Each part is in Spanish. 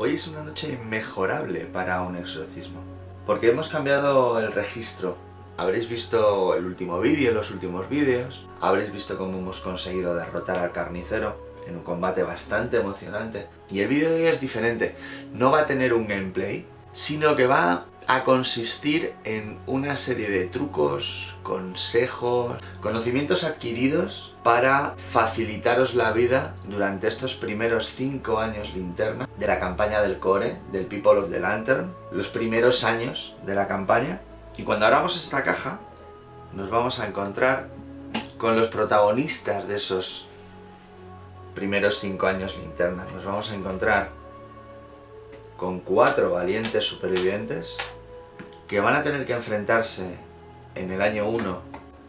Hoy es una noche inmejorable para un exorcismo, porque hemos cambiado el registro. Habréis visto el último vídeo, los últimos vídeos, habréis visto cómo hemos conseguido derrotar al carnicero en un combate bastante emocionante. Y el vídeo de hoy es diferente, no va a tener un gameplay, sino que va a consistir en una serie de trucos, consejos, conocimientos adquiridos para facilitaros la vida durante estos primeros 5 años linterna de la campaña del core, del People of the Lantern, los primeros años de la campaña. Y cuando abramos esta caja, nos vamos a encontrar con los protagonistas de esos primeros 5 años linterna. Nos vamos a encontrar con 4 valientes supervivientes que van a tener que enfrentarse en el año 1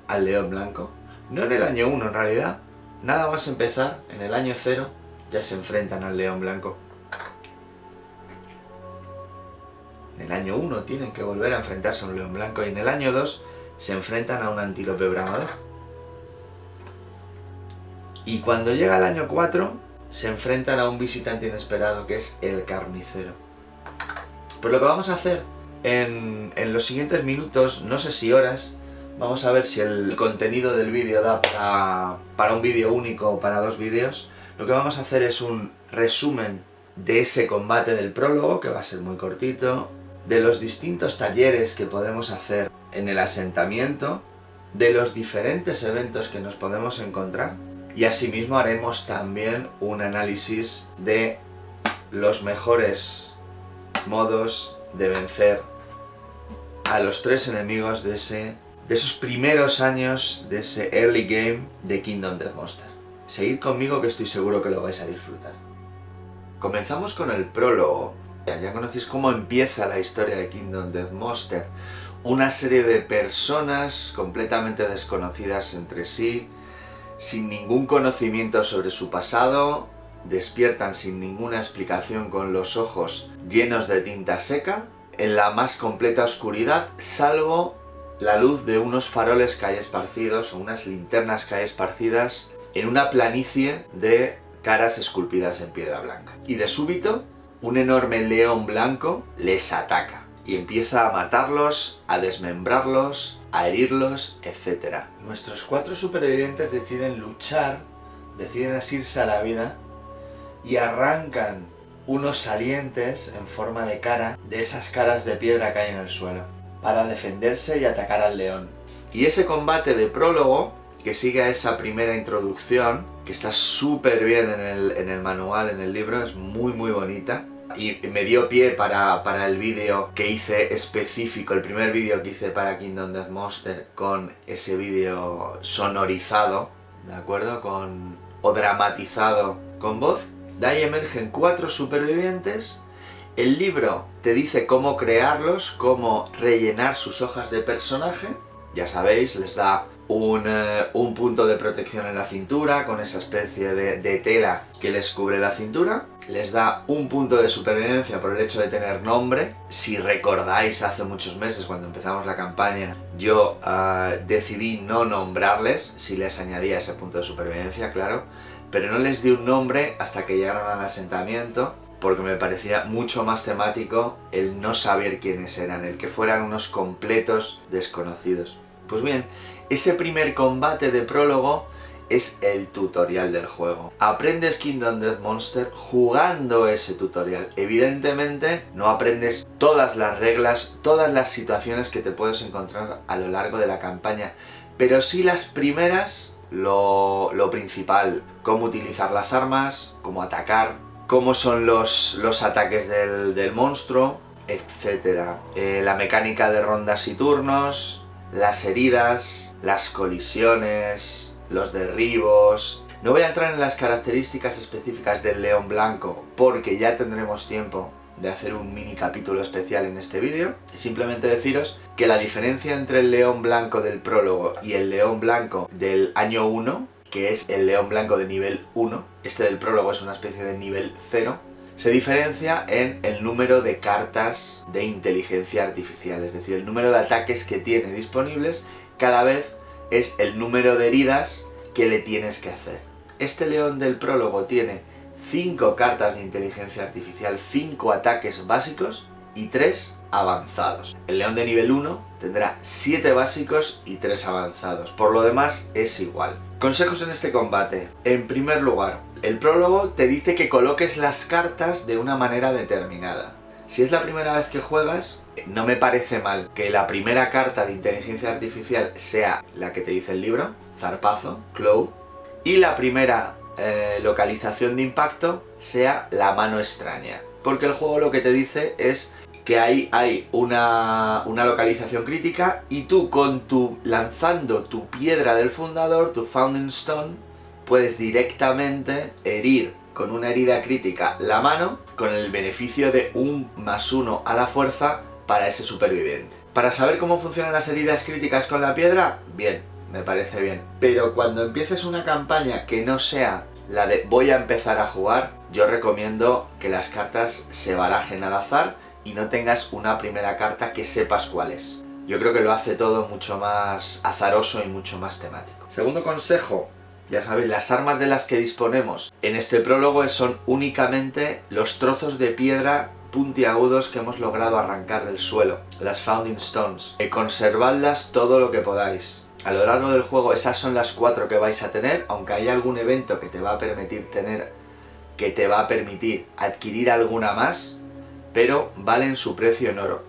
al León Blanco. No en el año 1 en realidad, nada más empezar, en el año 0 ya se enfrentan al León Blanco. En el año 1 tienen que volver a enfrentarse a un León Blanco y en el año 2 se enfrentan a un antílope bramador. Y cuando llega el año 4 se enfrentan a un visitante inesperado que es el carnicero. Pues lo que vamos a hacer en los siguientes minutos, no sé si horas, vamos a ver si el contenido del vídeo da para un vídeo único o para 2 vídeos. Lo que vamos a hacer es un resumen de ese combate del prólogo, que va a ser muy cortito, de los distintos talleres que podemos hacer en el asentamiento, de los diferentes eventos que nos podemos encontrar, y asimismo haremos también un análisis de los mejores modos de vencer a los 3 enemigos de esos primeros años de ese early game de Kingdom Death Monster. Seguid conmigo que estoy seguro que lo vais a disfrutar. Comenzamos con el prólogo. Ya conocéis cómo empieza la historia de Kingdom Death Monster. Una serie de personas completamente desconocidas entre sí, sin ningún conocimiento sobre su pasado, despiertan sin ninguna explicación con los ojos llenos de tinta seca, en la más completa oscuridad, salvo la luz de unos faroles que hay esparcidos, o unas linternas que hay esparcidas, en una planicie de caras esculpidas en piedra blanca. Y de súbito, un enorme león blanco les ataca y empieza a matarlos, a desmembrarlos, a herirlos, etc. Nuestros 4 supervivientes deciden luchar, deciden asirse a la vida y arrancan unos salientes en forma de cara de esas caras de piedra que hay en el suelo para defenderse y atacar al león. Y ese combate de prólogo, que sigue a esa primera introducción, que está súper bien en el manual, en el libro, es muy bonita, y me dio pie para el vídeo que hice específico, el primer vídeo que hice para Kingdom Death Monster, con ese vídeo sonorizado, ¿de acuerdo? O dramatizado con voz. De ahí emergen 4 supervivientes. El libro te dice cómo crearlos, cómo rellenar sus hojas de personaje. Ya sabéis, les da un punto de protección en la cintura, con esa especie de tela que les cubre la cintura. Les da un punto de supervivencia por el hecho de tener nombre. Si recordáis, hace muchos meses, cuando empezamos la campaña, yo decidí no nombrarles, si les añadía ese punto de supervivencia, claro, pero no les di un nombre hasta que llegaron al asentamiento, porque me parecía mucho más temático el no saber quiénes eran, el que fueran unos completos desconocidos. Pues bien, ese primer combate de prólogo es el tutorial del juego. Aprendes Kingdom Death Monster jugando ese tutorial. Evidentemente no aprendes todas las reglas, todas las situaciones que te puedes encontrar a lo largo de la campaña, pero sí las primeras, lo principal, cómo utilizar las armas, cómo atacar, cómo son los ataques del monstruo, etc. La mecánica de rondas y turnos, las heridas, las colisiones, los derribos. No voy a entrar en las características específicas del león blanco porque ya tendremos tiempo de hacer un mini capítulo especial en este vídeo. Simplemente deciros que la diferencia entre el león blanco del prólogo y el león blanco del año 1, que es el león blanco de nivel 1, este del prólogo es una especie de nivel 0, se diferencia en el número de cartas de inteligencia artificial, es decir, el número de ataques que tiene disponibles cada vez es el número de heridas que le tienes que hacer. Este león del prólogo tiene 5 cartas de inteligencia artificial, 5 ataques básicos y 3 avanzados. El león de nivel 1 tendrá 7 básicos y 3 avanzados. Por lo demás es igual. Consejos en este combate. En primer lugar, el prólogo te dice que coloques las cartas de una manera determinada. Si es la primera vez que juegas, no me parece mal que la primera carta de inteligencia artificial sea la que te dice el libro, zarpazo, claw, y la primera localización de impacto sea la mano extraña. Porque el juego lo que te dice es que hay una localización crítica y tú lanzando tu piedra del fundador, tu Founding Stone, puedes directamente herir con una herida crítica la mano con el beneficio de un +1 a la fuerza para ese superviviente. Para saber cómo funcionan las heridas críticas con la piedra, bien, me parece bien. Pero cuando empieces una campaña que no sea la de voy a empezar a jugar, yo recomiendo que las cartas se barajen al azar y no tengas una primera carta que sepas cuál es. Yo creo que lo hace todo mucho más azaroso y mucho más temático. Segundo consejo, ya sabéis, las armas de las que disponemos en este prólogo son únicamente los trozos de piedra puntiagudos que hemos logrado arrancar del suelo, las Founding Stones. Conservadlas todo lo que podáis. A lo largo del juego esas son las 4 que vais a tener, aunque hay algún evento que te va a permitir adquirir alguna más, pero valen su precio en oro.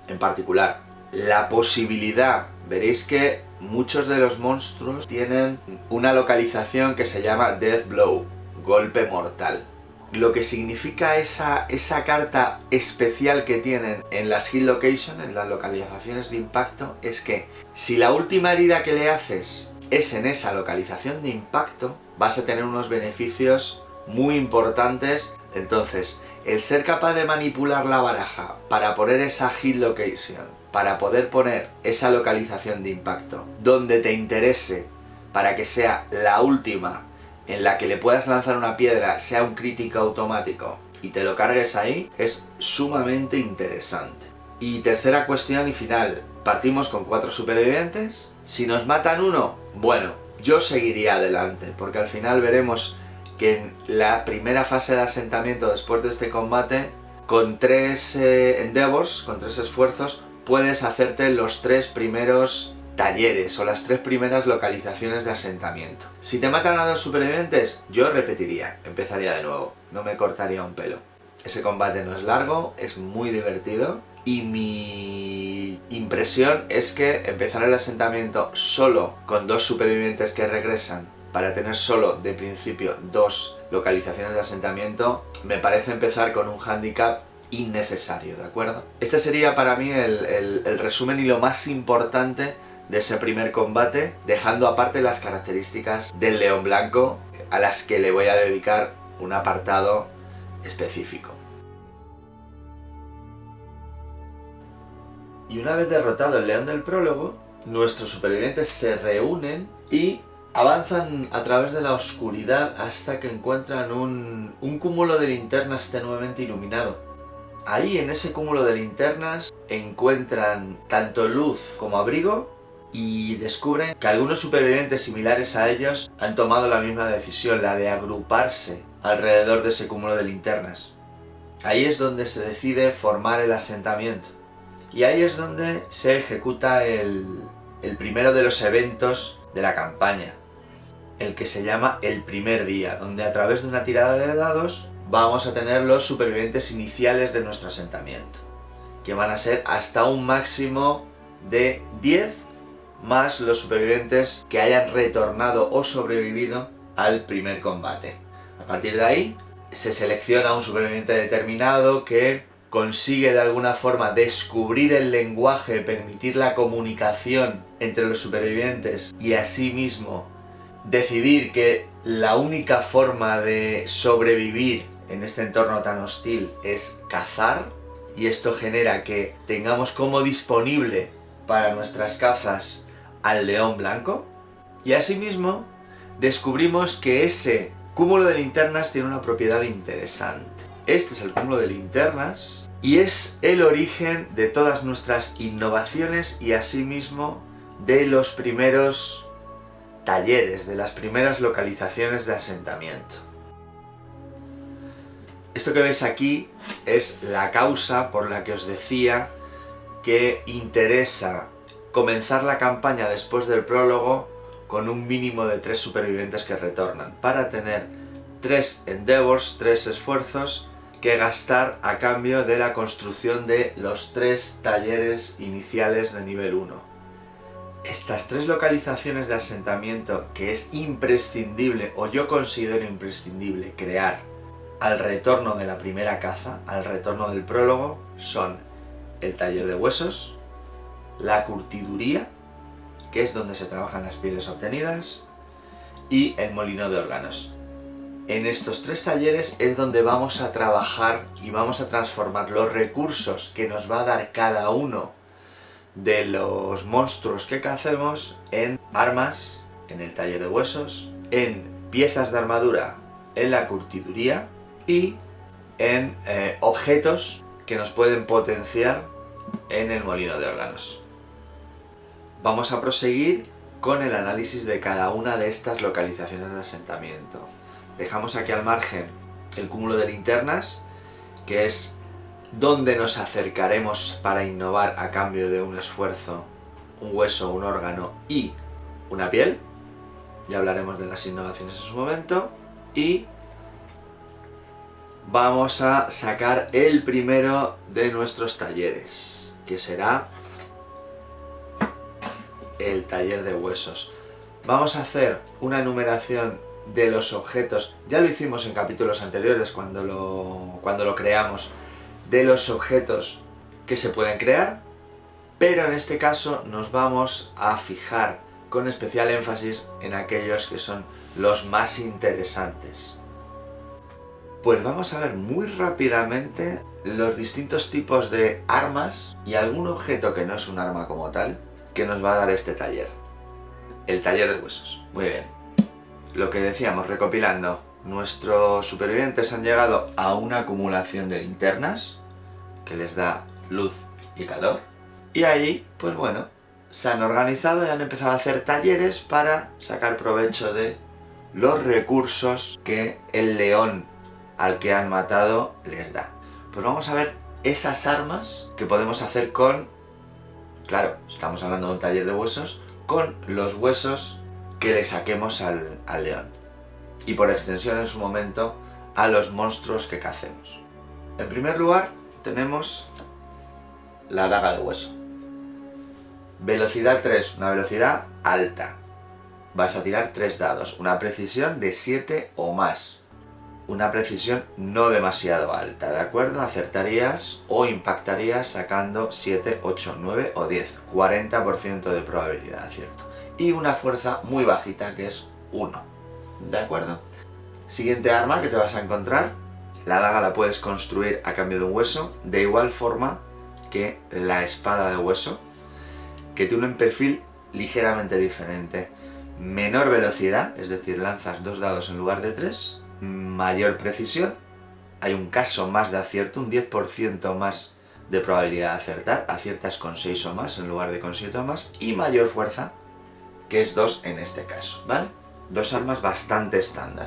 En particular, la posibilidad, veréis que muchos de los monstruos tienen una localización que se llama Death Blow, golpe mortal. Lo que significa esa carta especial que tienen en las hit location, en las localizaciones de impacto, es que si la última herida que le haces es en esa localización de impacto, vas a tener unos beneficios muy importantes. Entonces, el ser capaz de manipular la baraja para poner esa hit location, para poder poner esa localización de impacto donde te interese, para que sea la última en la que le puedas lanzar una piedra, sea un crítico automático y te lo cargues ahí, es sumamente interesante. Y tercera cuestión y final, partimos con 4 supervivientes. Si nos matan uno, bueno, yo seguiría adelante, porque al final veremos que en la primera fase de asentamiento después de este combate, con 3 endeavors, con 3 esfuerzos, puedes hacerte los 3 primeros talleres o las 3 primeras localizaciones de asentamiento. Si te matan a 2 supervivientes, yo repetiría, empezaría de nuevo, no me cortaría un pelo. Ese combate no es largo, es muy divertido y mi impresión es que empezar el asentamiento solo con 2 supervivientes que regresan para tener solo de principio 2 localizaciones de asentamiento me parece empezar con un handicap innecesario, ¿de acuerdo? Este sería para mí el resumen y lo más importante de ese primer combate, dejando aparte las características del león blanco a las que le voy a dedicar un apartado específico. Y una vez derrotado el león del prólogo, nuestros supervivientes se reúnen y avanzan a través de la oscuridad hasta que encuentran un cúmulo de linternas tenuemente iluminado. Ahí, en ese cúmulo de linternas, encuentran tanto luz como abrigo y descubren que algunos supervivientes similares a ellos han tomado la misma decisión, la de agruparse alrededor de ese cúmulo de linternas. Ahí es donde se decide formar el asentamiento y ahí es donde se ejecuta el primero de los eventos de la campaña, el que se llama el primer día, donde a través de una tirada de dados vamos a tener los supervivientes iniciales de nuestro asentamiento, que van a ser hasta un máximo de 10 más los supervivientes que hayan retornado o sobrevivido al primer combate. A partir de ahí se selecciona un superviviente determinado que consigue de alguna forma descubrir el lenguaje, permitir la comunicación entre los supervivientes y asimismo decidir que la única forma de sobrevivir en este entorno tan hostil es cazar, y esto genera que tengamos como disponible para nuestras cazas al león blanco, y asimismo descubrimos que ese cúmulo de linternas tiene una propiedad interesante. Este es el cúmulo de linternas y es el origen de todas nuestras innovaciones y asimismo de los primeros talleres, de las primeras localizaciones de asentamiento. Esto que ves aquí es la causa por la que os decía que interesa comenzar la campaña después del prólogo con un mínimo de 3 supervivientes que retornan, para tener 3 endeavors, 3 esfuerzos que gastar a cambio de la construcción de los 3 talleres iniciales de nivel 1. Estas 3 localizaciones de asentamiento que es imprescindible, o yo considero imprescindible, crear al retorno de la primera caza, al retorno del prólogo, son el taller de huesos, la curtiduría, que es donde se trabajan las pieles obtenidas, y el molino de órganos. En estos 3 talleres es donde vamos a trabajar y vamos a transformar los recursos que nos va a dar cada uno de los monstruos que cacemos en armas, en el taller de huesos, en piezas de armadura, en la curtiduría y en objetos que nos pueden potenciar en el molino de órganos. Vamos a proseguir con el análisis de cada una de estas localizaciones de asentamiento. Dejamos aquí al margen el cúmulo de linternas, que es donde nos acercaremos para innovar a cambio de un esfuerzo, un hueso, un órgano y una piel. Ya hablaremos de las innovaciones en su momento. Y vamos a sacar el primero de nuestros talleres, que será el taller de huesos. Vamos a hacer una enumeración de los objetos, ya lo hicimos en capítulos anteriores cuando lo creamos, de los objetos que se pueden crear, pero en este caso nos vamos a fijar con especial énfasis en aquellos que son los más interesantes. Pues vamos a ver muy rápidamente los distintos tipos de armas y algún objeto que no es un arma como tal que nos va a dar este taller. El taller de huesos. Muy bien. Lo que decíamos, recopilando, nuestros supervivientes han llegado a una acumulación de linternas que les da luz y calor. Y ahí, pues bueno, se han organizado y han empezado a hacer talleres para sacar provecho de los recursos que el león al que han matado les da. Pues vamos a ver esas armas que podemos hacer con, claro, estamos hablando de un taller de huesos, con los huesos que le saquemos al león. Y por extensión en su momento a los monstruos que cacemos. En primer lugar tenemos la daga de hueso. Velocidad 3, una velocidad alta. Vas a tirar 3 dados, una precisión de 7 o más. Una precisión no demasiado alta, ¿de acuerdo? Acertarías o impactarías sacando 7, 8, 9 o 10. 40% de probabilidad de acierto. Y una fuerza muy bajita que es 1, ¿de acuerdo? Siguiente arma que te vas a encontrar. La daga la puedes construir a cambio de un hueso, de igual forma que la espada de hueso, que tiene un perfil ligeramente diferente. Menor velocidad, es decir, lanzas 2 dados en lugar de 3. Mayor precisión, hay un caso más de acierto, un 10% más de probabilidad de acertar, aciertas con 6 o más en lugar de con 7 o más, y mayor fuerza, que es 2 en este caso, ¿vale? 2 armas bastante estándar.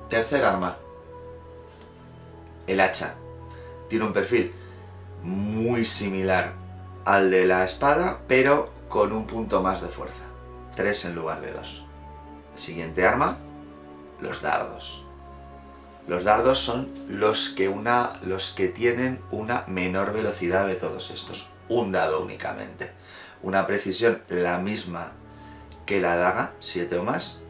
Tercer arma, el hacha. Tiene un perfil muy similar al de la espada, pero con un punto más de fuerza, 3 en lugar de 2. Siguiente arma, los dardos. Los dardos son los que tienen una menor velocidad de todos estos. Un dado únicamente. Una precisión la misma que la daga, 7 o más,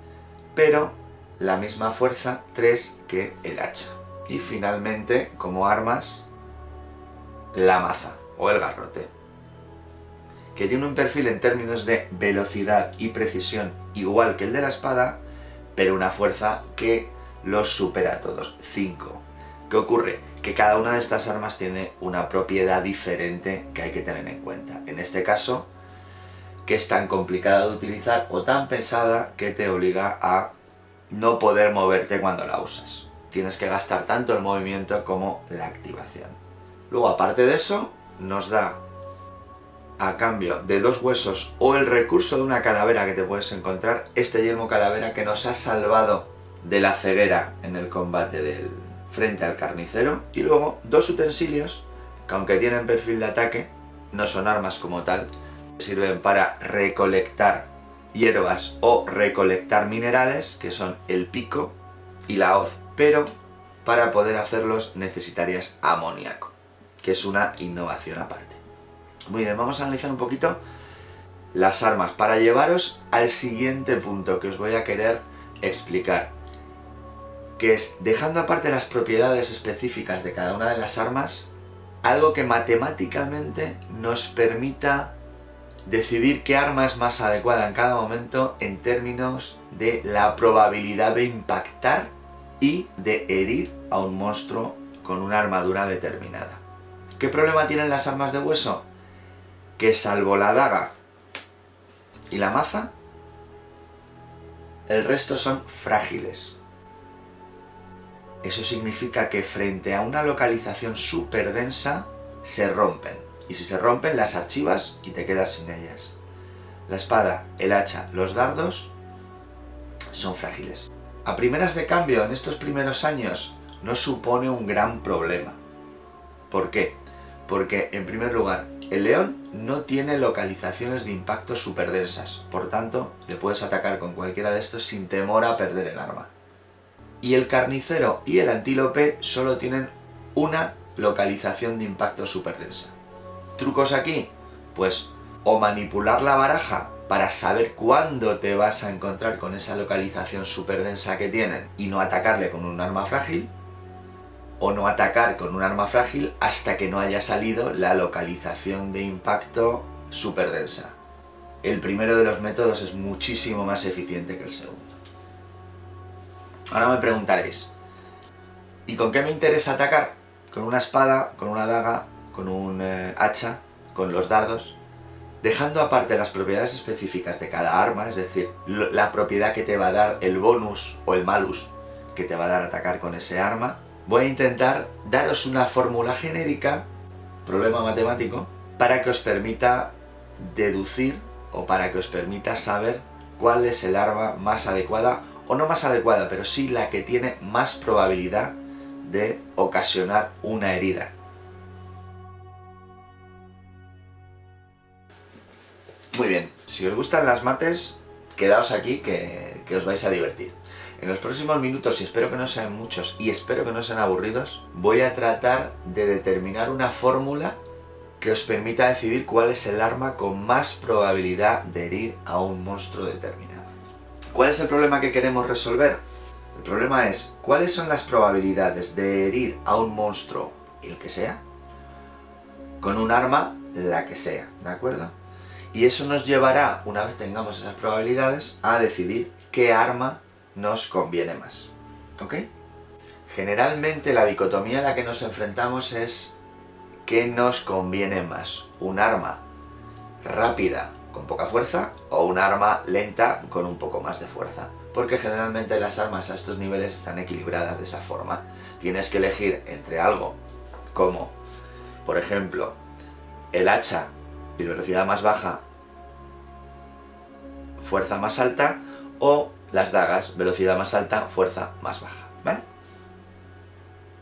pero la misma fuerza, 3 que el hacha. Y finalmente, como armas, la maza o el garrote, que tiene un perfil en términos de velocidad y precisión igual que el de la espada, pero una fuerza que los supera a todos, 5. ¿Qué ocurre? Que cada una de estas armas tiene una propiedad diferente que hay que tener en cuenta. En este caso, que es tan complicada de utilizar o tan pesada que te obliga a no poder moverte cuando la usas. Tienes que gastar tanto el movimiento como la activación. Luego, aparte de eso, nos da a cambio de 2 huesos o el recurso de una calavera que te puedes encontrar, este yelmo calavera que nos ha salvado de la ceguera en el combate del frente al carnicero, y luego dos utensilios que, aunque tienen perfil de ataque, no son armas como tal, sirven para recolectar hierbas o recolectar minerales, que son el pico y la hoz, pero para poder hacerlos necesitarías amoníaco, que es una innovación aparte. Muy bien, vamos a analizar un poquito las armas para llevaros al siguiente punto que os voy a querer explicar, que es, dejando aparte las propiedades específicas de cada una de las armas, algo que matemáticamente nos permita decidir qué arma es más adecuada en cada momento en términos de la probabilidad de impactar y de herir a un monstruo con una armadura determinada. ¿Qué problema tienen las armas de hueso? Que salvo la daga y la maza, el resto son frágiles. Eso significa que frente a una localización súper densa, se rompen. Y si se rompen, las archivas y te quedas sin ellas. La espada, el hacha, los dardos son frágiles. A primeras de cambio, en estos primeros años, no supone un gran problema. ¿Por qué? Porque, en primer lugar, el león no tiene localizaciones de impacto súper densas. Por tanto, le puedes atacar con cualquiera de estos sin temor a perder el arma. Y el carnicero y el antílope solo tienen una localización de impacto súper densa. ¿Trucos aquí? Pues o manipular la baraja para saber cuándo te vas a encontrar con esa localización súper densa que tienen y no atacarle con un arma frágil, o no atacar con un arma frágil hasta que no haya salido la localización de impacto súper densa. El primero de los métodos es muchísimo más eficiente que el segundo. Ahora me preguntaréis, ¿y con qué me interesa atacar? ¿Con una espada, con una daga, con un hacha, con los dardos? Dejando aparte las propiedades específicas de cada arma, es decir, la propiedad que te va a dar el bonus o el malus que te va a dar atacar con ese arma, voy a intentar daros una fórmula genérica, problema matemático, para que os permita deducir o para que os permita saber cuál es el arma más adecuada, o no más adecuada, pero sí la que tiene más probabilidad de ocasionar una herida. Muy bien, si os gustan las mates, quedaos aquí que os vais a divertir. En los próximos minutos, y espero que no sean muchos, y espero que no sean aburridos, voy a tratar de determinar una fórmula que os permita decidir cuál es el arma con más probabilidad de herir a un monstruo determinado. ¿Cuál es el problema que queremos resolver? El problema es, ¿cuáles son las probabilidades de herir a un monstruo, el que sea, con un arma, la que sea, ¿de acuerdo? Y eso nos llevará, una vez tengamos esas probabilidades, a decidir qué arma nos conviene más, ¿ok? Generalmente la dicotomía a la que nos enfrentamos es ¿qué nos conviene más? ¿Un arma rápida con poca fuerza o un arma lenta con un poco más de fuerza? Porque generalmente las armas a estos niveles están equilibradas de esa forma. Tienes que elegir entre algo como, por ejemplo, el hacha, velocidad más baja, fuerza más alta, o las dagas, velocidad más alta, fuerza más baja, ¿vale?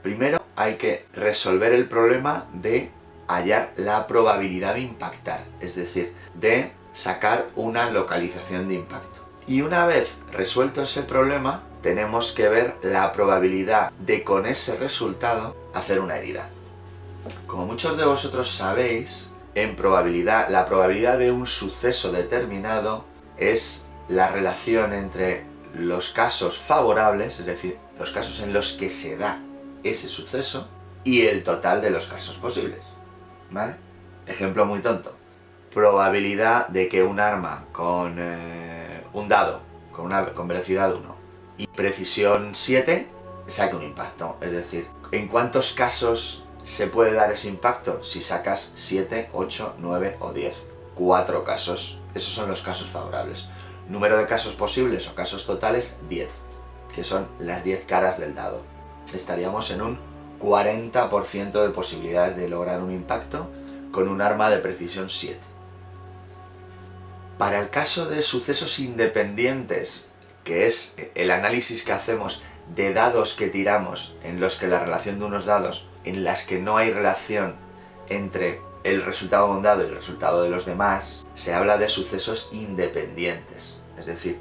Primero hay que resolver el problema de hallar la probabilidad de impactar, es decir, de sacar una localización de impacto. Y una vez resuelto ese problema, tenemos que ver la probabilidad de con ese resultado hacer una herida. Como muchos de vosotros sabéis, en probabilidad, la probabilidad de un suceso determinado es la relación entre los casos favorables, es decir, los casos en los que se da ese suceso, y el total de los casos posibles, ¿vale? Ejemplo muy tonto. Probabilidad de que un arma con un dado, con velocidad 1 y precisión 7, saque un impacto. Es decir, ¿en cuántos casos se puede dar ese impacto? Si sacas 7, 8, 9 o 10. 4 casos. Esos son los casos favorables. Número de casos posibles o casos totales, 10, que son las 10 caras del dado. Estaríamos en un 40% de posibilidades de lograr un impacto con un arma de precisión 7. Para el caso de sucesos independientes, que es el análisis que hacemos de dados que tiramos en los que la relación de unos dados en las que no hay relación entre el resultado de un dado y el resultado de los demás, se habla de sucesos independientes. Es decir,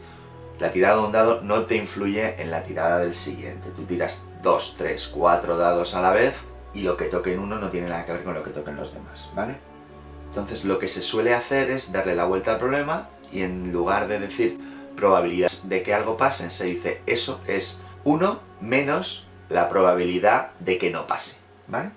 la tirada de un dado no te influye en la tirada del siguiente. Tú tiras 2, 3, 4 dados a la vez y lo que toque en uno no tiene nada que ver con lo que toquen los demás, ¿vale? Entonces lo que se suele hacer es darle la vuelta al problema y en lugar de decir probabilidad de que algo pase, se dice eso es 1 menos la probabilidad de que no pase, ¿vale?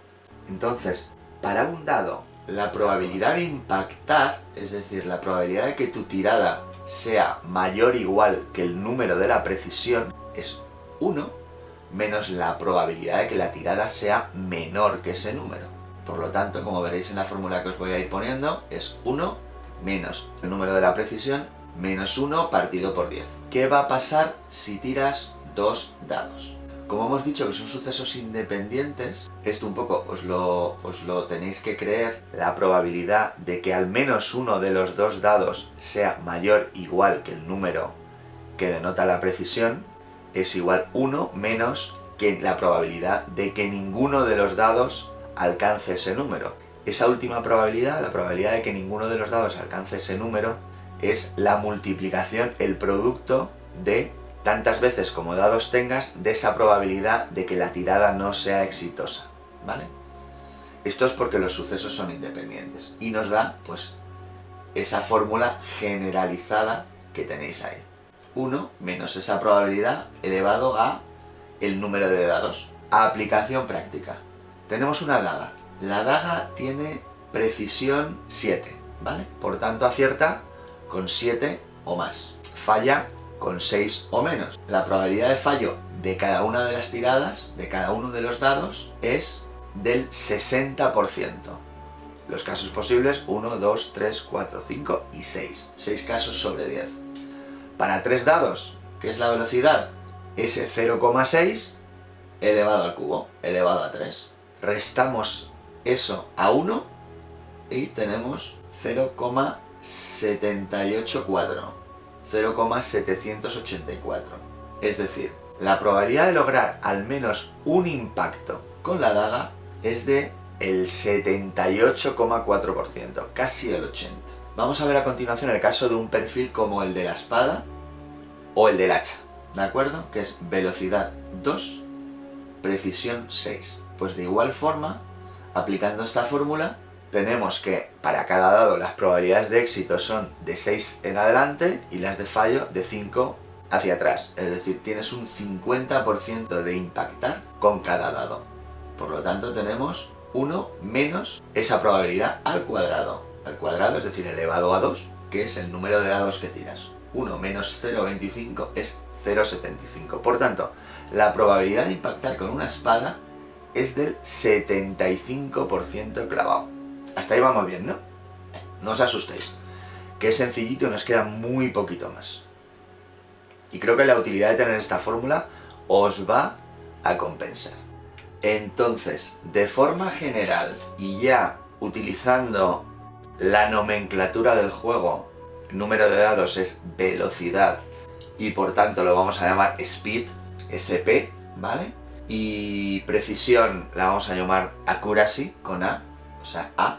Entonces, para un dado, la probabilidad de impactar, es decir, la probabilidad de que tu tirada sea mayor o igual que el número de la precisión, es 1 menos la probabilidad de que la tirada sea menor que ese número. Por lo tanto, como veréis en la fórmula que os voy a ir poniendo, es 1 menos el número de la precisión menos 1 partido por 10. ¿Qué va a pasar si tiras 2 dados? Como hemos dicho que son sucesos independientes, esto un poco os lo tenéis que creer, la probabilidad de que al menos uno de los 2 dados sea mayor o igual que el número que denota la precisión es igual 1 menos que la probabilidad de que ninguno de los dados alcance ese número. Esa última probabilidad, la probabilidad de que ninguno de los dados alcance ese número, es la multiplicación, el producto de tantas veces como dados tengas de esa probabilidad de que la tirada no sea exitosa, ¿vale? Esto es porque los sucesos son independientes y nos da, pues, esa fórmula generalizada que tenéis ahí. 1 menos esa probabilidad elevado a el número de dados. Aplicación práctica. Tenemos una daga. La daga tiene precisión 7, ¿vale? Por tanto acierta con 7 o más. Falla con 6 o menos. La probabilidad de fallo de cada una de las tiradas, de cada uno de los dados, es del 60%. Los casos posibles, 1, 2, 3, 4, 5 y 6. 6 casos sobre 10. Para 3 dados, ¿qué es la velocidad? Ese 0,6 elevado al cubo, elevado a 3. Restamos eso a 1 y tenemos 0,784. 0,784. Es decir, la probabilidad de lograr al menos un impacto con la daga es de el 78,4%, casi el 80%. Vamos a ver a continuación el caso de un perfil como el de la espada o el del hacha, ¿de acuerdo? Que es velocidad 2, precisión 6. Pues de igual forma, aplicando esta fórmula, tenemos que para cada dado las probabilidades de éxito son de 6 en adelante y las de fallo de 5 hacia atrás. Es decir, tienes un 50% de impactar con cada dado. Por lo tanto, tenemos 1 menos esa probabilidad al cuadrado. Al cuadrado, es decir, elevado a 2, que es el número de dados que tiras. 1 menos 0,25 es 0,75. Por tanto, la probabilidad de impactar con una espada es del 75% clavado. Hasta ahí vamos bien, ¿no? No os asustéis, que es sencillito y nos queda muy poquito más. Y creo que la utilidad de tener esta fórmula os va a compensar. Entonces, de forma general, y ya utilizando la nomenclatura del juego, el número de dados es velocidad y por tanto lo vamos a llamar speed, SP, ¿vale? Y precisión la vamos a llamar accuracy, con A, o sea, A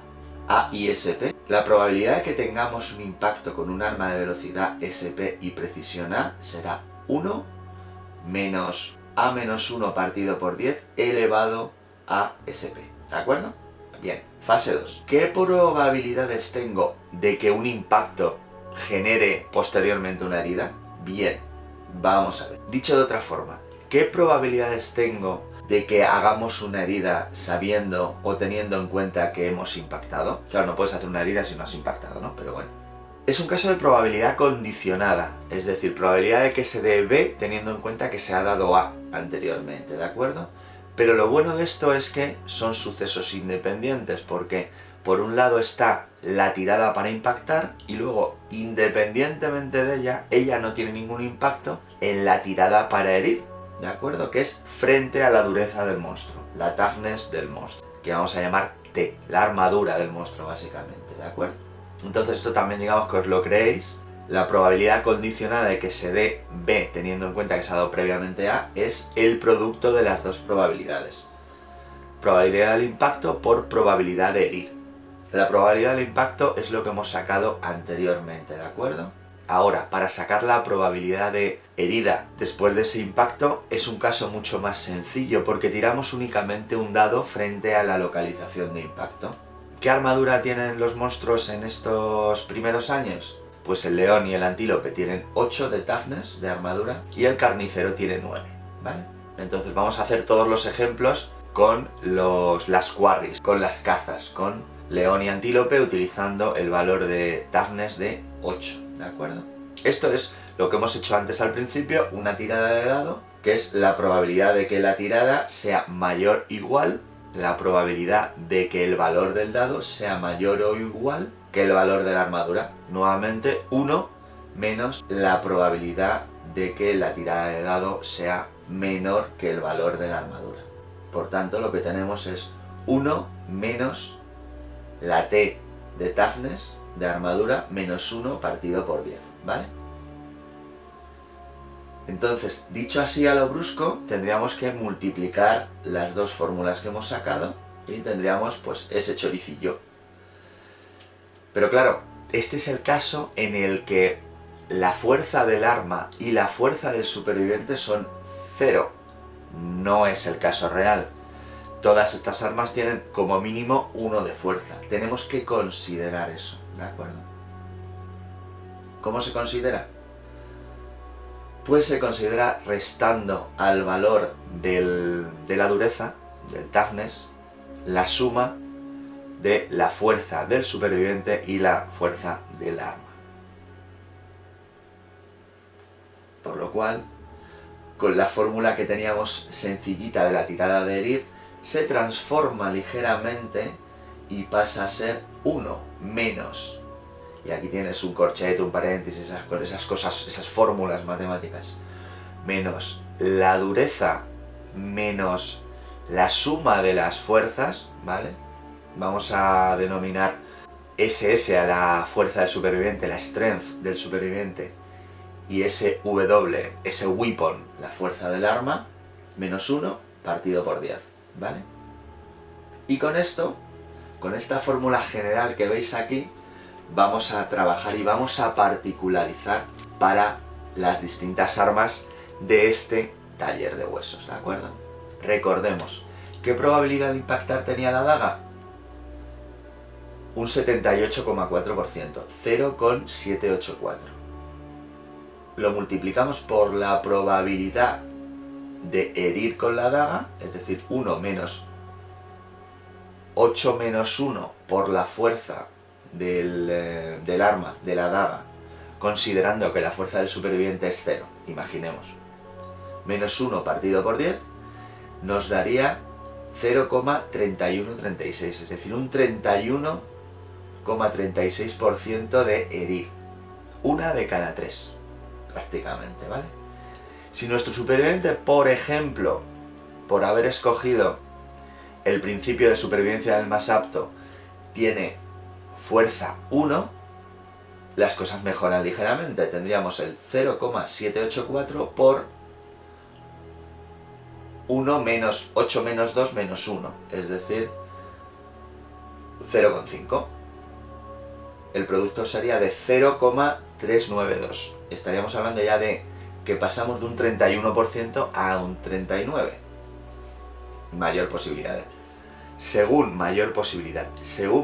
y SP. La probabilidad de que tengamos un impacto con un arma de velocidad SP y precisión A será 1 menos A menos 1 partido por 10 elevado a SP, ¿de acuerdo? Bien, fase 2. ¿Qué probabilidades tengo de que un impacto genere posteriormente una herida? Bien, vamos a ver. Dicho de otra forma, ¿qué probabilidades tengo de que hagamos una herida sabiendo o teniendo en cuenta que hemos impactado? Claro, no puedes hacer una herida si no has impactado, ¿no? Pero bueno. Es un caso de probabilidad condicionada, es decir, probabilidad de que se dé B teniendo en cuenta que se ha dado A anteriormente, ¿de acuerdo? Pero lo bueno de esto es que son sucesos independientes, porque por un lado está la tirada para impactar y luego, independientemente de ella no tiene ningún impacto en la tirada para herir, ¿de acuerdo? Que es frente a la dureza del monstruo, la toughness del monstruo, que vamos a llamar T, la armadura del monstruo básicamente, ¿de acuerdo? Entonces esto también digamos que os lo creéis, La probabilidad condicionada de que se dé B, teniendo en cuenta que se ha dado previamente A, es el producto de las dos probabilidades. Probabilidad del impacto por probabilidad de herir. La probabilidad del impacto es lo que hemos sacado anteriormente, ¿de acuerdo? Ahora, para sacar la probabilidad de herida después de ese impacto es un caso mucho más sencillo porque tiramos únicamente un dado frente a la localización de impacto. ¿Qué armadura tienen los monstruos en estos primeros años? Pues el león y el antílope tienen 8 de toughness de armadura y el carnicero tiene 9, ¿vale? Entonces vamos a hacer todos los ejemplos con las quarries, con las cazas, con león y antílope utilizando el valor de toughness de 8, ¿de acuerdo? Esto es lo que hemos hecho antes al principio, una tirada de dado, que es la probabilidad de que la tirada sea mayor o igual, la probabilidad de que el valor del dado sea mayor o igual que el valor de la armadura. Nuevamente 1 menos la probabilidad de que la tirada de dado sea menor que el valor de la armadura. Por tanto, lo que tenemos es 1 menos la T de toughness de armadura menos 1 partido por 10, ¿vale? Entonces, dicho así a lo brusco, tendríamos que multiplicar las dos fórmulas que hemos sacado y tendríamos pues ese choricillo. Pero claro, este es el caso en el que la fuerza del arma y la fuerza del superviviente son 0. No es el caso real. Todas estas armas tienen como mínimo 1 de fuerza. Tenemos que considerar eso, ¿de acuerdo? ¿Cómo se considera? Pues se considera restando al valor de la dureza, del toughness, la suma de la fuerza del superviviente y la fuerza del arma. Por lo cual, con la fórmula que teníamos sencillita de la tirada de herir, se transforma ligeramente y pasa a ser 1 menos. Y aquí tienes un corchete, un paréntesis, esas cosas, esas fórmulas matemáticas. Menos la dureza menos la suma de las fuerzas, ¿vale? Vamos a denominar SS a la fuerza del superviviente, la strength del superviviente, y SW, ese weapon, la fuerza del arma, menos 1 partido por 10, ¿vale? Y con esto, con esta fórmula general que veis aquí, vamos a trabajar y vamos a particularizar para las distintas armas de este taller de huesos, ¿de acuerdo? Recordemos, ¿qué probabilidad de impactar tenía la daga? Un 78,4%, 0,784. Lo multiplicamos por la probabilidad de herir con la daga, es decir, 1 menos 8 menos 1 por la fuerza del arma, de la daga, considerando que la fuerza del superviviente es 0, imaginemos. Menos 1 partido por 10 nos daría 0,3136, es decir, un 31,36% de herir. Una de cada 3, prácticamente, ¿vale? Si nuestro superviviente, por ejemplo, por haber escogido el principio de supervivencia del más apto, tiene fuerza 1, las cosas mejoran ligeramente. Tendríamos el 0,784 por 1 menos 8 menos 2 menos 1, es decir, 0,5. El producto sería de 0,392. Estaríamos hablando ya de que pasamos de un 31% a un 39%. Mayor posibilidad. Según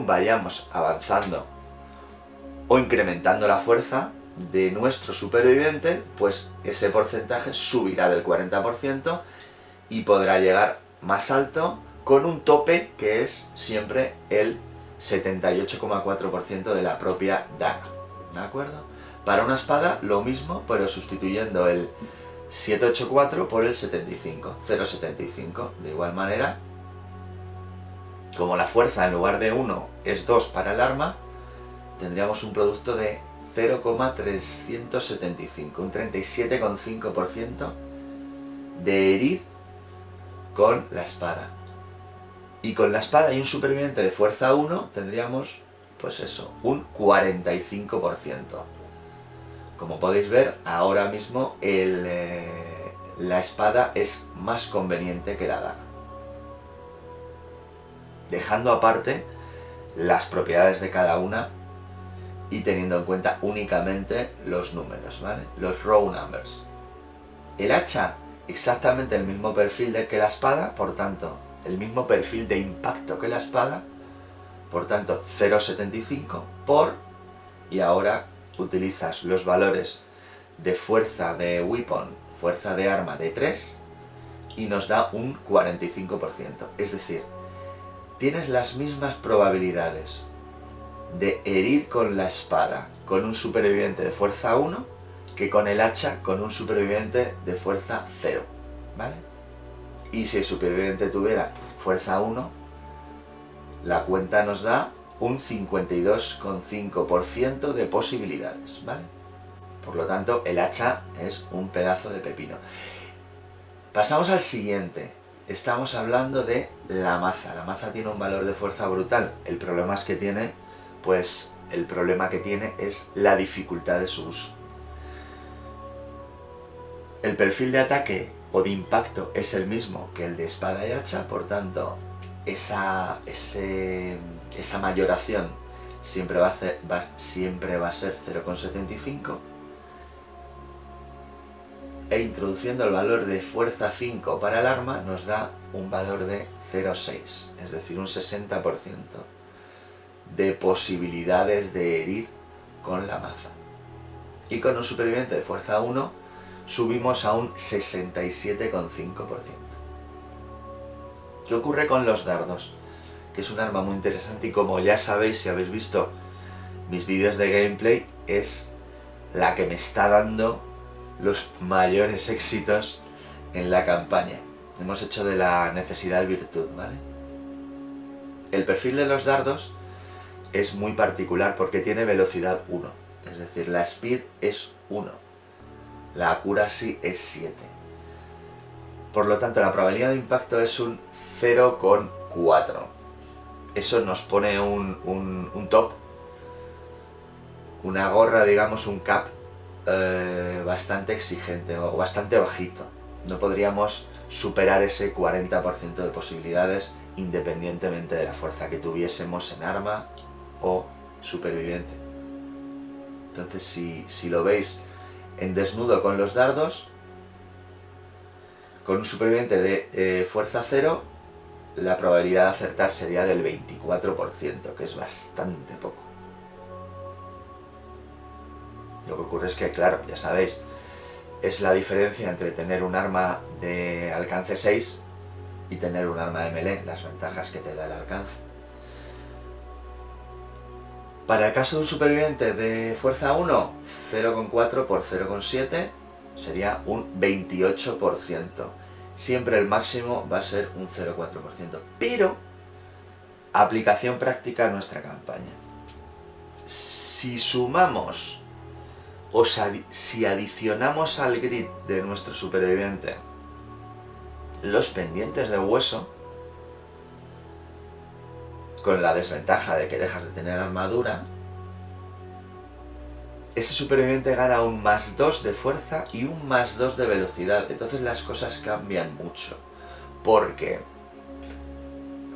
vayamos avanzando o incrementando la fuerza de nuestro superviviente, pues ese porcentaje subirá del 40% y podrá llegar más alto con un tope que es siempre el 78,4% de la propia daga, ¿de acuerdo? Para una espada lo mismo, pero sustituyendo el 784 por el 75, 0,75. De igual manera, como la fuerza en lugar de 1 es 2 para el arma, tendríamos un producto de 0,375, un 37,5% de herir con la espada. Y con la espada y un superviviente de fuerza 1 tendríamos, pues eso, un 45%. Como podéis ver, ahora mismo la espada es más conveniente que la daga. Dejando aparte las propiedades de cada una y teniendo en cuenta únicamente los números, ¿vale? Los raw numbers. El hacha, exactamente el mismo perfil que la espada, por tanto, el mismo perfil de impacto que la espada, por tanto 0,75 por, y ahora utilizas los valores de fuerza de weapon, fuerza de arma de 3 y nos da un 45%. Es decir, tienes las mismas probabilidades de herir con la espada con un superviviente de fuerza 1 que con el hacha con un superviviente de fuerza 0, ¿vale? Y si el superviviente tuviera fuerza 1, la cuenta nos da un 52,5% de posibilidades, ¿vale? Por lo tanto, el hacha es un pedazo de pepino. Pasamos al siguiente. Estamos hablando de la maza. La maza tiene un valor de fuerza brutal. El problema es que tiene, pues, el problema que tiene es la dificultad de su uso. El perfil de ataque o de impacto es el mismo que el de espada y hacha, por tanto, esa mayoración siempre va a ser 0,75. E introduciendo el valor de fuerza 5 para el arma nos da un valor de 0,6, es decir, un 60% de posibilidades de herir con la maza. Y con un superviviente de fuerza 1 subimos a un 67,5%. ¿Qué ocurre con los dardos? Que es un arma muy interesante y, como ya sabéis si habéis visto mis vídeos de gameplay, es la que me está dando los mayores éxitos en la campaña. Hemos hecho de la necesidad virtud, ¿vale? El perfil de los dardos es muy particular porque tiene velocidad 1, es decir, la speed es 1, la accuracy es 7. Por lo tanto, la probabilidad de impacto es un 0,4. Eso nos pone un top, una gorra, digamos, un cap bastante exigente o bastante bajito. No podríamos superar ese 40% de posibilidades independientemente de la fuerza que tuviésemos en arma o superviviente. Entonces, si lo veis en desnudo con los dardos, con un superviviente de fuerza 0, la probabilidad de acertar sería del 24%, que es bastante poco. Lo que ocurre es que, claro, ya sabéis, es la diferencia entre tener un arma de alcance 6 y tener un arma de melee, las ventajas que te da el alcance. Para el caso de un superviviente de fuerza 1, 0,4 por 0,7 sería un 28%. Siempre el máximo va a ser un 0,4%. Pero, aplicación práctica a nuestra campaña. Si sumamos o si adicionamos al grid de nuestro superviviente los pendientes de hueso, con la desventaja de que dejas de tener armadura, ese superviviente gana un +2 de fuerza y un +2 de velocidad. Entonces las cosas cambian mucho, porque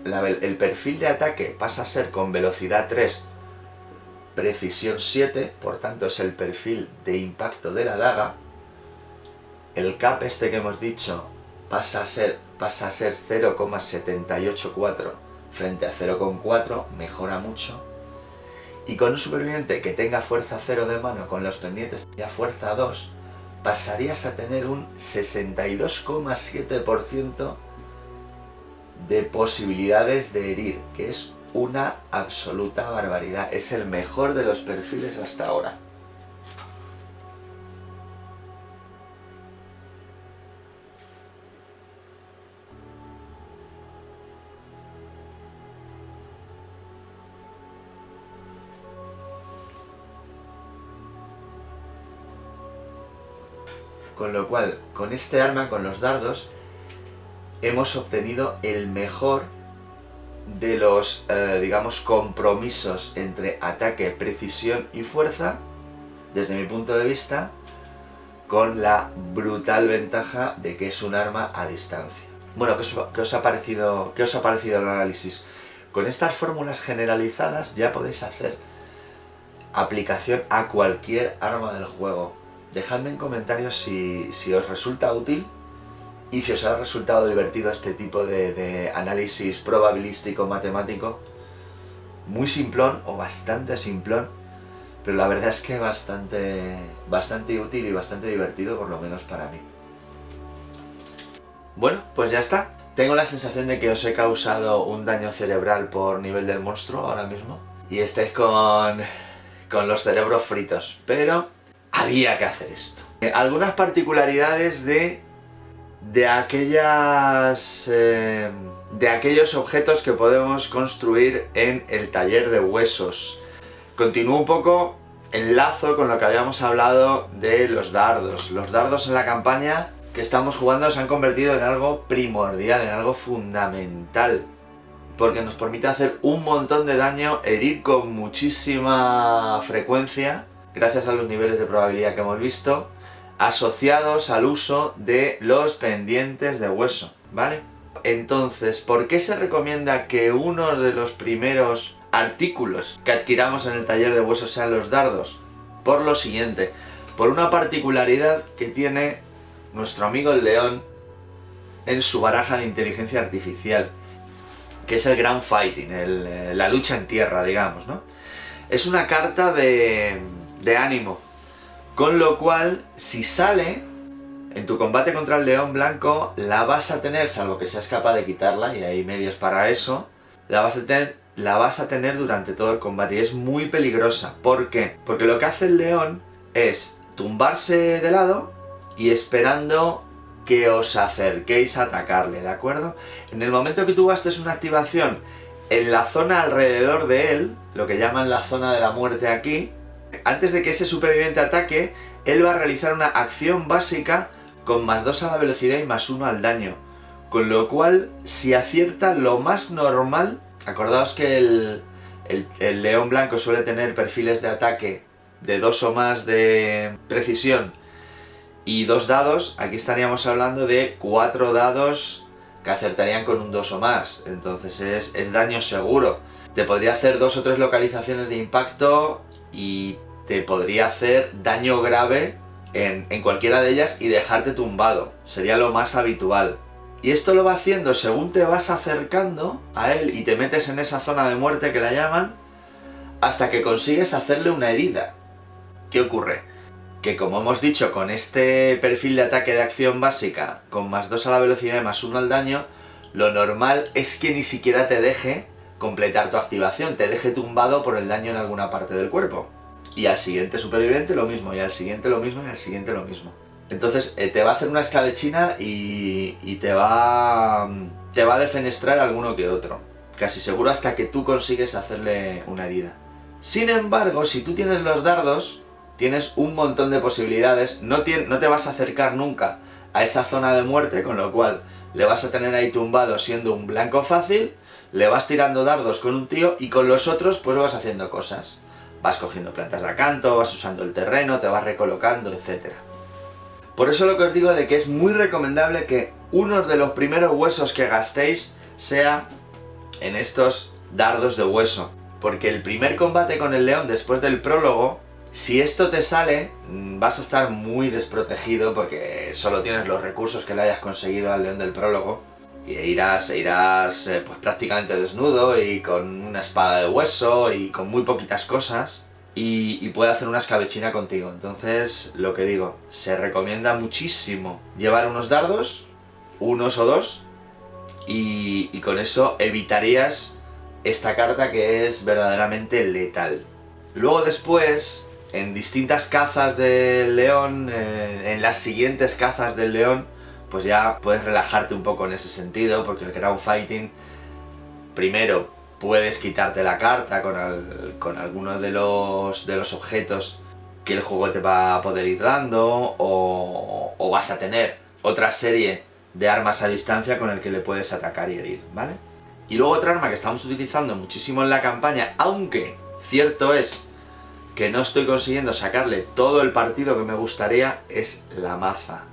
el perfil de ataque pasa a ser con velocidad 3, precisión 7, por tanto es el perfil de impacto de la daga. El cap este que hemos dicho pasa a ser 0,784 frente a 0,4, mejora mucho. Y con un superviviente que tenga fuerza 0 de mano con los pendientes y a fuerza 2, pasarías a tener un 62,7% de posibilidades de herir, que es una absoluta barbaridad. Es el mejor de los perfiles hasta ahora. Con lo cual, con este arma, con los dardos, hemos obtenido el mejor de los, digamos, compromisos entre ataque, precisión y fuerza, desde mi punto de vista, con la brutal ventaja de que es un arma a distancia. Bueno, ¿qué os ha parecido el análisis? Con estas fórmulas generalizadas ya podéis hacer aplicación a cualquier arma del juego. Dejadme en comentarios si os resulta útil y si os ha resultado divertido este tipo de análisis probabilístico matemático. Muy simplón o bastante simplón, pero la verdad es que bastante útil y bastante divertido, por lo menos para mí. Bueno, pues ya está. Tengo la sensación de que os he causado un daño cerebral por nivel del monstruo ahora mismo y estáis con los cerebros fritos, pero había que hacer esto. Algunas particularidades de aquellos objetos que podemos construir en el taller de huesos. Continúo un poco, enlazo con lo que habíamos hablado de los dardos. Los dardos en la campaña que estamos jugando se han convertido en algo primordial, en algo fundamental, porque nos permite hacer un montón de daño, herir con muchísima frecuencia, gracias a los niveles de probabilidad que hemos visto, asociados al uso de los pendientes de hueso, ¿vale? Entonces, ¿por qué se recomienda que uno de los primeros artículos que adquiramos en el taller de huesos sean los dardos? Por lo siguiente, por una particularidad que tiene nuestro amigo el león en su baraja de inteligencia artificial, que es el Grand Fighting, la lucha en tierra, digamos, ¿no? Es una carta de ánimo, con lo cual, si sale en tu combate contra el león blanco, la vas a tener, salvo que seas capaz de quitarla, y hay medios para eso, la vas a tener durante todo el combate, y es muy peligrosa. ¿Por qué? Porque lo que hace el león es tumbarse de lado y esperando que os acerquéis a atacarle, ¿de acuerdo? En el momento que tú gastes una activación en la zona alrededor de él, lo que llaman la zona de la muerte aquí, antes de que ese superviviente ataque, él va a realizar una acción básica con +2 a la velocidad y +1 al daño. Con lo cual, si acierta, lo más normal, acordaos que el león blanco suele tener perfiles de ataque de 2 o más de precisión y 2 dados, aquí estaríamos hablando de 4 dados que acertarían con un 2 o más, entonces es daño seguro. Te podría hacer 2 o 3 localizaciones de impacto y te podría hacer daño grave en cualquiera de ellas y dejarte tumbado, sería lo más habitual. Y esto lo va haciendo según te vas acercando a él y te metes en esa zona de muerte que la llaman, hasta que consigues hacerle una herida. ¿Qué ocurre? Que como hemos dicho, con este perfil de ataque de acción básica, con +2 a la velocidad y +1 al daño, lo normal es que ni siquiera te deje completar tu activación, te deje tumbado por el daño en alguna parte del cuerpo. Y al siguiente superviviente lo mismo, y al siguiente lo mismo, y al siguiente lo mismo. Entonces te va a hacer una escabechina y te va a defenestrar alguno que otro. Casi seguro hasta que tú consigues hacerle una herida. Sin embargo, si tú tienes los dardos, tienes un montón de posibilidades, no te vas a acercar nunca a esa zona de muerte, con lo cual le vas a tener ahí tumbado siendo un blanco fácil, le vas tirando dardos con un tío y con los otros pues vas haciendo cosas. Vas cogiendo plantas de acanto, vas usando el terreno, te vas recolocando, etc. Por eso lo que os digo de que es muy recomendable que uno de los primeros huesos que gastéis sea en estos dardos de hueso. Porque el primer combate con el león después del prólogo, si esto te sale, vas a estar muy desprotegido porque solo tienes los recursos que le hayas conseguido al león del prólogo. Y irás pues prácticamente desnudo y con una espada de hueso y con muy poquitas cosas. Y puede hacer una escabechina contigo. Entonces, lo que digo, se recomienda muchísimo llevar unos dardos, unos o dos, y con eso evitarías esta carta que es verdaderamente letal. Luego después, en distintas cazas del león, en las siguientes cazas del león, pues ya puedes relajarte un poco en ese sentido, porque el Ground Fighting, primero, puedes quitarte la carta con algunos de los objetos que el juego te va a poder ir dando, o vas a tener otra serie de armas a distancia con el que le puedes atacar y herir, ¿vale? Y luego otra arma que estamos utilizando muchísimo en la campaña, aunque cierto es que no estoy consiguiendo sacarle todo el partido que me gustaría es la maza.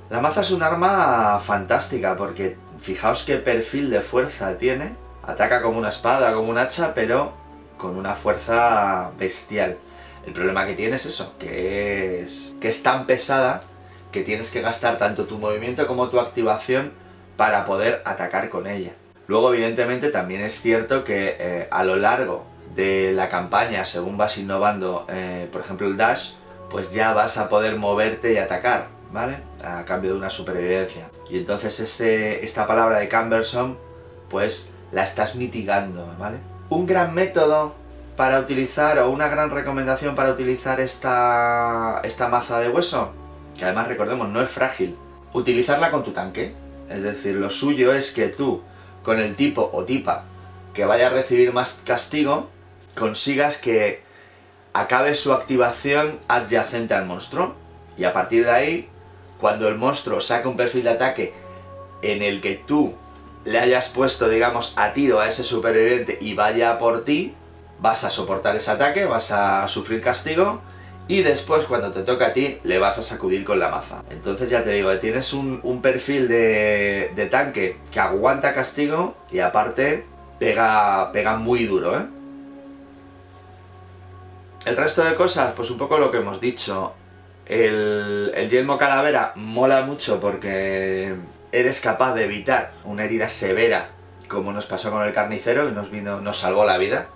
La maza es un arma fantástica porque fijaos qué perfil de fuerza tiene. Ataca como una espada, como un hacha, pero con una fuerza bestial. El problema que tiene es eso, que es tan pesada que tienes que gastar tanto tu movimiento como tu activación para poder atacar con ella. Luego, evidentemente, también es cierto que a lo largo de la campaña, según vas innovando, por ejemplo el dash, pues ya vas a poder moverte y atacar, ¿vale? A cambio de una supervivencia. Y entonces esta palabra de cumbersome, pues la estás mitigando, ¿vale? Un gran método para utilizar, o una gran recomendación para utilizar esta maza de hueso, que además recordemos no es frágil, utilizarla con tu tanque. Es decir, lo suyo es que tú, con el tipo o tipa que vaya a recibir más castigo, consigas que acabe su activación adyacente al monstruo. Y a partir de ahí, cuando el monstruo saque un perfil de ataque en el que tú le hayas puesto, digamos, a tiro a ese superviviente y vaya a por ti, vas a soportar ese ataque, vas a sufrir castigo, y después cuando te toca a ti le vas a sacudir con la maza. Entonces ya te digo, tienes un perfil de tanque que aguanta castigo y aparte pega muy duro, ¿eh? El resto de cosas, pues un poco lo que hemos dicho. El yelmo calavera mola mucho porque eres capaz de evitar una herida severa, como nos pasó con el carnicero, y nos salvó la vida.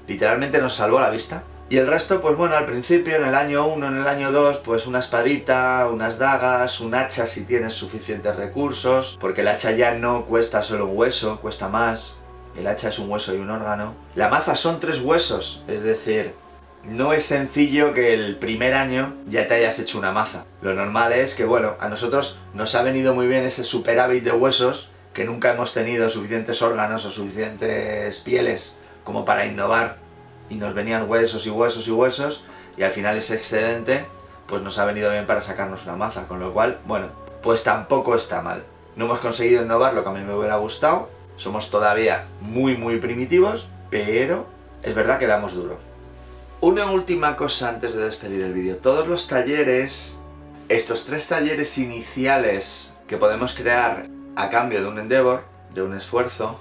Literalmente nos salvó la vista. Y el resto, pues bueno, al principio, en el año 1, en el año 2, pues una espadita, unas dagas, un hacha si tienes suficientes recursos, porque el hacha ya no cuesta solo un hueso, cuesta más. El hacha es un hueso y un órgano. La maza son 3 huesos, es decir, no es sencillo que el primer año ya te hayas hecho una maza. Lo normal es que, bueno, a nosotros nos ha venido muy bien ese superávit de huesos, que nunca hemos tenido suficientes órganos o suficientes pieles como para innovar, y nos venían huesos y huesos y huesos, y al final ese excedente pues nos ha venido bien para sacarnos una maza, con lo cual, bueno, pues tampoco está mal. No hemos conseguido innovar lo que a mí me hubiera gustado, somos todavía muy primitivos, pero es verdad que damos duro. Una última cosa antes de despedir el vídeo. Todos los talleres, estos 3 talleres iniciales que podemos crear a cambio de un endeavor, de un esfuerzo,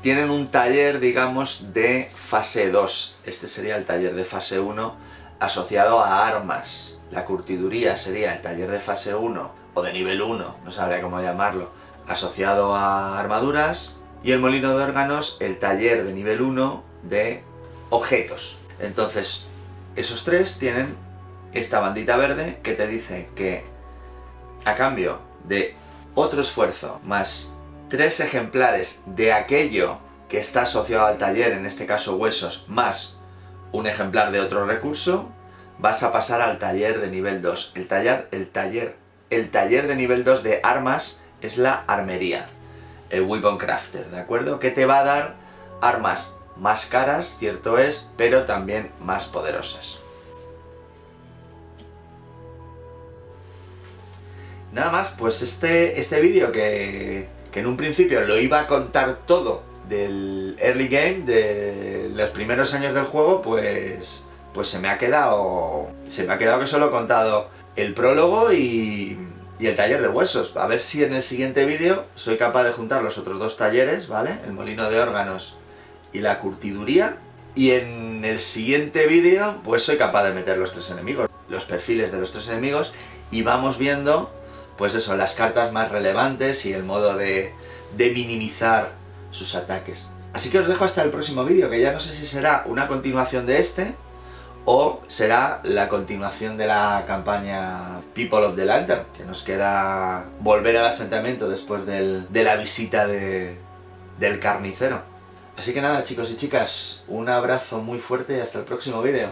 tienen un taller, digamos, de fase 2. Este sería el taller de fase 1 asociado a armas. La curtiduría sería el taller de fase 1 o de nivel 1, no sabría cómo llamarlo, asociado a armaduras. Y el molino de órganos, el taller de nivel 1 de objetos. Entonces, esos 3 tienen esta bandita verde que te dice que a cambio de otro esfuerzo más 3 ejemplares de aquello que está asociado al taller, en este caso huesos, más un ejemplar de otro recurso, vas a pasar al taller de nivel 2. El taller de nivel 2 de armas es la armería, el Weapon Crafter, ¿de acuerdo? Que te va a dar armas más caras, cierto es, pero también más poderosas. Nada más, pues este vídeo que en un principio lo iba a contar todo del early game, de los primeros años del juego, pues se me ha quedado que solo he contado el prólogo y el taller de huesos. A ver si en el siguiente vídeo soy capaz de juntar los otros 2 talleres, ¿vale? El molino de órganos y la curtiduría. Y en el siguiente vídeo, pues soy capaz de meter los 3 enemigos, los perfiles de los 3 enemigos, y vamos viendo, pues eso, las cartas más relevantes y el modo de minimizar sus ataques. Así que os dejo hasta el próximo vídeo, que ya no sé si será una continuación de este o será la continuación de la campaña People of the Lantern, que nos queda volver al asentamiento después de la visita del carnicero. Así que nada, chicos y chicas, un abrazo muy fuerte y hasta el próximo vídeo.